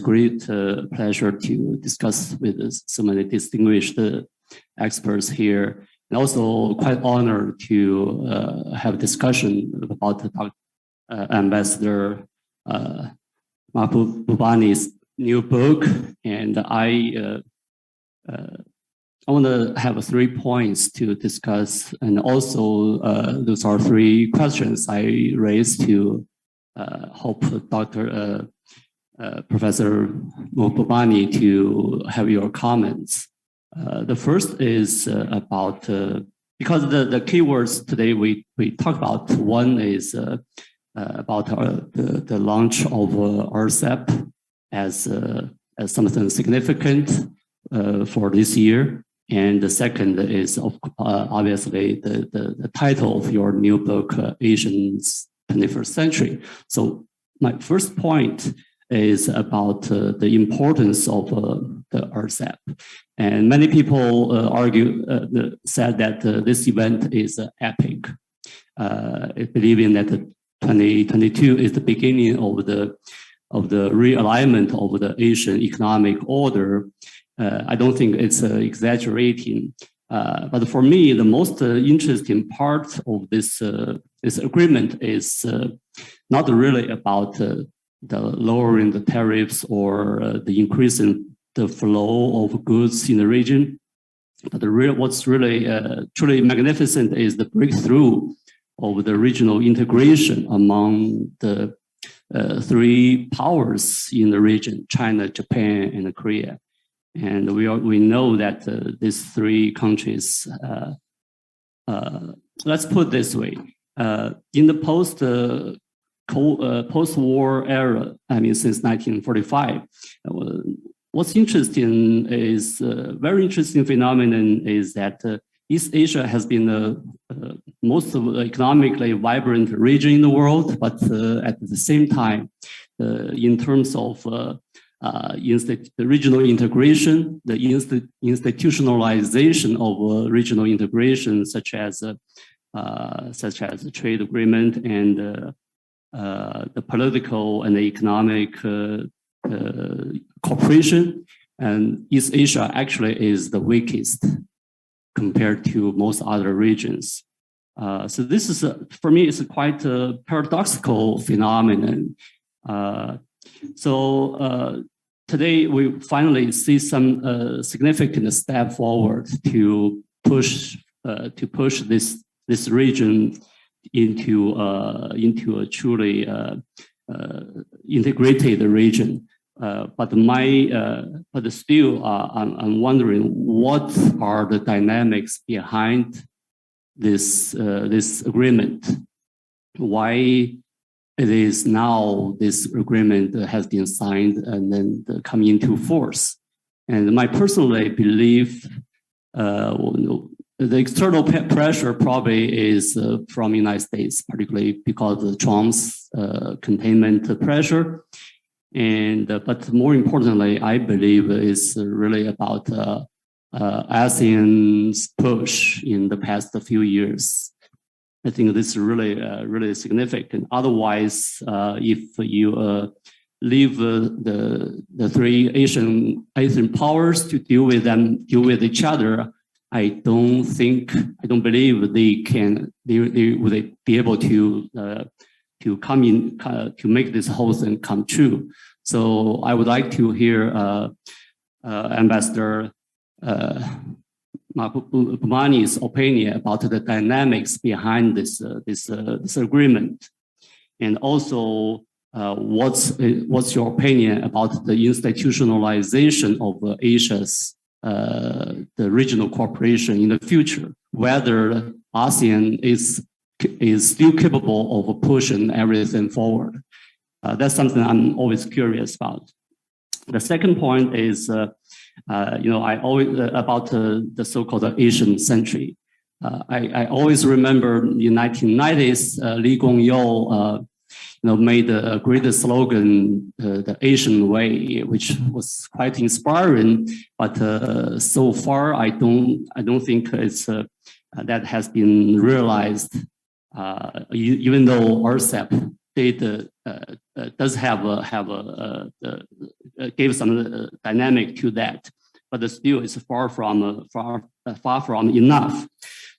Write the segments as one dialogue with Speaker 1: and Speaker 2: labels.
Speaker 1: great pleasure to discuss with so many distinguished experts here, and also quite honored to have a discussion about Ambassador Mahbubani's new book. And I want to have 3 points to discuss, and also those are 3 questions I raised to hope Professor Mahbubani to have your comments. The first is about, because the keywords today we talk about, one is about the launch of RCEP as something significant for this year. And the second is obviously the title of your new book, Asian's 21st Century. So my first point is about the importance of the RCEP. And many people said that this event is epic, believing that 2022 is the beginning of the realignment of the Asian economic order. I don't think it's exaggerating, but for me, the most interesting part of this agreement is not really about the lowering the tariffs or the increasing the flow of goods in the region, but what's really truly magnificent is the breakthrough of the regional integration among the 3 powers in the region: China, Japan, and Korea. And we know that these 3 countries, let's put it this way, in the post-war era, I mean, since 1945, what's interesting is, very interesting phenomenon is that East Asia has been the most economically vibrant region in the world, but at the same time, in terms of the regional integration, the institutionalization of regional integration, such as the trade agreement and the political and the economic cooperation, and East Asia actually is the weakest compared to most other regions. So this is, for me, it's quite a paradoxical phenomenon. Today we finally see some significant step forward to push this region into a truly integrated region. But still, I'm wondering what are the dynamics behind this agreement? Why it is now this agreement has been signed and then coming into force? And my personally belief, the external pressure probably is from the United States, particularly because of Trump's containment pressure. And but more importantly, I believe it's really about ASEAN's push in the past few years. I think this is really significant. Otherwise, if you leave the 3 Asian powers to deal with each other, I don't believe they would be able to come in to make this whole thing come true. So I would like to hear Ambassador Mahbubani's opinion about the dynamics behind this agreement, and also what's your opinion about the institutionalization of Asia's the regional cooperation in the future, whether ASEAN is still capable of pushing everything forward. That's something I'm always curious about. The second point is, I always about the so-called Asian century. I always remember in the 1990s, Lee Kuan-yew, made a great slogan, the Asian way, which was quite inspiring. But so far, I don't think it's that has been realized. Even though RCEP does have gave some dynamic to that, but still it's far from enough.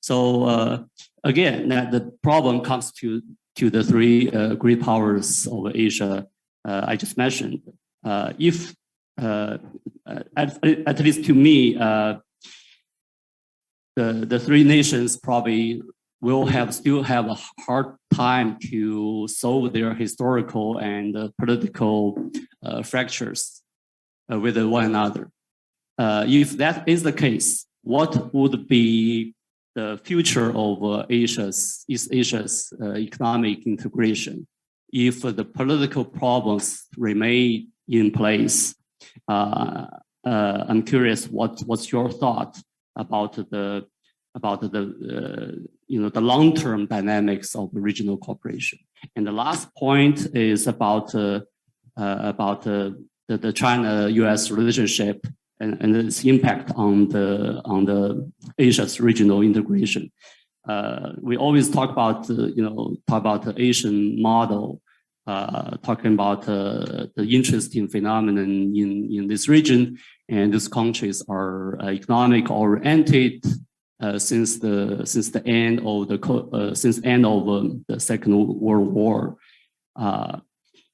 Speaker 1: So again, the problem comes to the three great powers of Asia I just mentioned. If at least to me, the three nations probably will still have a hard time to solve their historical and political fractures with one another. If that is the case, what would be the future of East Asia's economic integration if the political problems remain in place? I'm curious, what's your thought about the long-term dynamics of regional cooperation? And the last point is about the China-U.S. relationship and its impact on the Asia's regional integration. We always talk about the Asian model, talking about the interesting phenomenon in this region, and these countries are economic oriented since the end of the Second World War.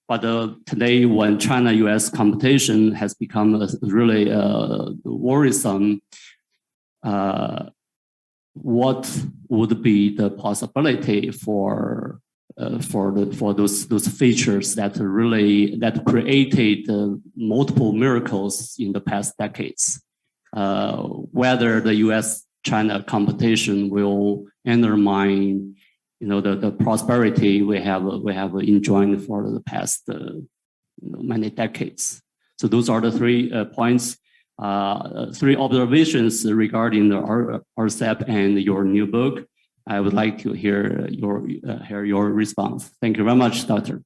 Speaker 1: But today, when China-U.S. competition has become really worrisome, what would be the possibility for those features that created multiple miracles in the past decades? Whether the U.S.-China competition will undermine the prosperity we have enjoyed for the past many decades. So those are the 3 points, 3 observations regarding the RCEP and your new book. I would like to hear your response. Thank you very much, Doctor.